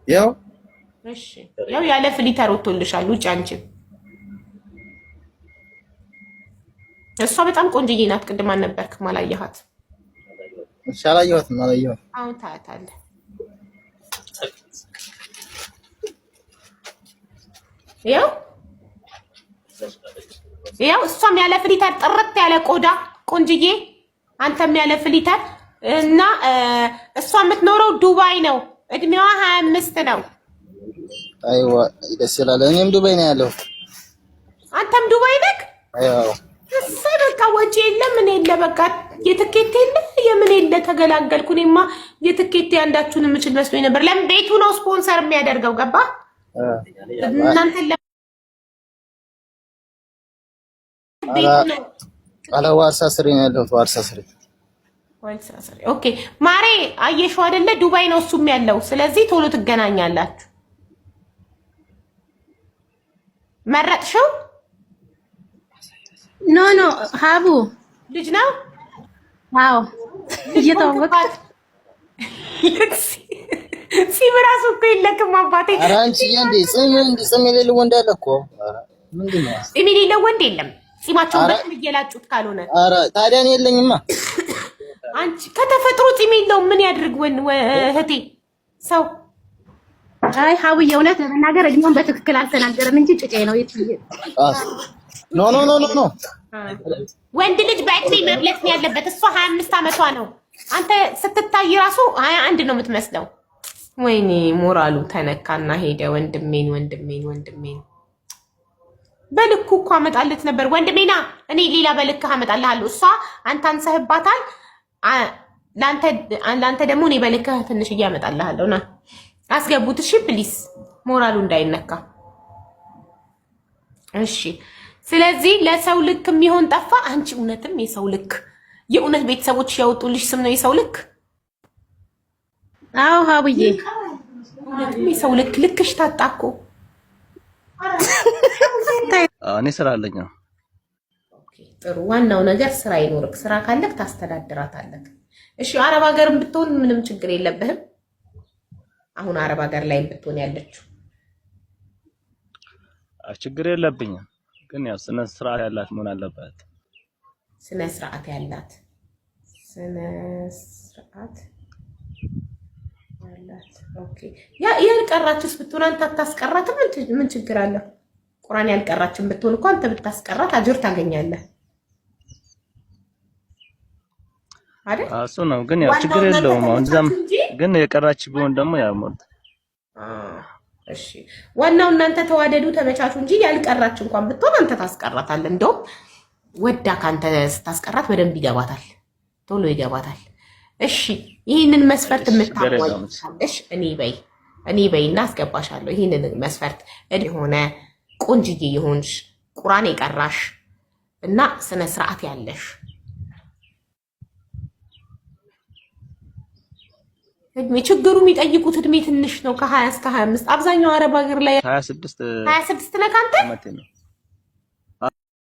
ያው እሺ ያው ያለ ፍሊተር ወጥቶልሻል። ውጭ አንቺ እሷ በጣም ቆንጅዬ ናት። ቅድም አልነበርክም? አላየሃት? እሺ አላየኋትም። አሁን ታያታለህ። ያው እሷም ያለ ፍሊተር ጥርት ያለ ቆዳ ቆንጅዬ፣ አንተም ያለ ፍሊተር እና እሷ የምትኖረው ዱባይ ነው። እድሜዋ 25 ነው። አይዋ ደስ ይላል። እኔም ዱባይ ነው ያለው። አንተም ዱባይ ነህ? አዎ። እሰይ በቃ ወጪ የለ ምን የለ በቃ የትኬት የለ የምን የለ ተገላገልኩ። እኔማ የትኬት ያንዳችሁን የምችል መስሎኝ ነበር። ለምን ቤቱ ነው ስፖንሰር የሚያደርገው ገባ? እናንተ አላ ዋርሳ ስሪ ነው ያለው። ዋርሳ ስሪ ኦኬ ማሬ አየሽው አይደለ? ዱባይ ነው እሱም ያለው። ስለዚህ ቶሎ ትገናኛላችሁ። መረጥሽው? ኖ ሀቡ ልጅ ነው። አዎ እየተዋወቅን ሲም ራሱ እኮ የለክም አባቴ። ኧረ አንቺ እንዴ ጽም የሌለው ወንድ አለ እኮ። ኧረ ምንድን ነው ጽም የሌለው ወንድ የለም። ጺማቸውን በጣም እየላጩት ካልሆነ ኧረ ታዲያ እኔ የለኝማ። አንቺ ከተፈጥሮ ጺም የለውም ምን ያድርግ እህቴ ሰው። አይ ሀቡዬ እውነት ለመናገር እድሜውን በትክክል አልተናገረም እንጂ ጭጬ ነው። ኖ ወንድ ልጅ በእድሜ መብለጥ ነው ያለበት። እሷ 25 ዓመቷ ነው። አንተ ስትታይ ራሱ 21 ነው የምትመስለው። ወይኔ ሞራሉ ተነካና ሄደ። ወንድሜን በልኩ እኮ አመጣለት ነበር። ወንድሜና እኔ ሌላ በልክህ አመጣልሃለሁ። እሷ አንተ አንሰህባታል። ለአንተ ደግሞ እኔ በልክህ ትንሽ እያመጣልሃለሁ። ና አስገቡት። እሺ ፕሊስ ሞራሉ እንዳይነካ እሺ። ስለዚህ ለሰው ልክ የሚሆን ጠፋ። አንቺ እውነትም የሰው ልክ የእውነት ቤተሰቦች ያወጡልሽ ስም ነው የሰው ልክ። አዎ ሀቡዬ እውነትም የሰው ልክ ልክሽ ታጣኮ። እኔ ስራ አለኝ ነው። ኦኬ ጥሩ። ዋናው ነገር ስራ ይኖርክ። ስራ ካለክ ታስተዳድራታለክ። እሺ አረብ ሀገርም ብትሆን ምንም ችግር የለብህም። አሁን አረብ ሀገር ላይ ብትሆን ያለችው ችግር የለብኝም። ግን ያው ስነ ስርዓት ያላት መሆን አለባት። ስነ ስርዓት ያላት ኦኬ። ያልቀራችስ ብትሆን አንተ አታስቀራትም? ምን ችግር አለው? ቁርአን ያልቀራችን ብትሆን እኮ አንተ ብታስቀራት አጅር ታገኛለህ አይደል? እሱ ነው። ግን ያው ችግር የለውም። እንደዛም ግን የቀራች ቢሆን ደግሞ ያው ሞት እሺ ዋናው እናንተ ተዋደዱ ተመቻቹ እንጂ ያልቀራች እንኳን ብትሆን አንተ ታስቀራታለህ። እንደውም ወዳ ካንተ ስታስቀራት በደንብ ይገባታል፣ ቶሎ ይገባታል። እሺ ይሄንን መስፈርት የምታሟላለሽ እኔ በይና አስገባሻለሁ። ይሄንን መስፈርት የሆነ ቆንጅዬ የሆንሽ ቁርአን የቀራሽ እና ስነ ስርዓት ያለሽ እድሜ ችግሩ የሚጠይቁት እድሜ ትንሽ ነው። ከ20 እስከ 25 አብዛኛው አረብ ሀገር ላይ 26 ነህ አንተ።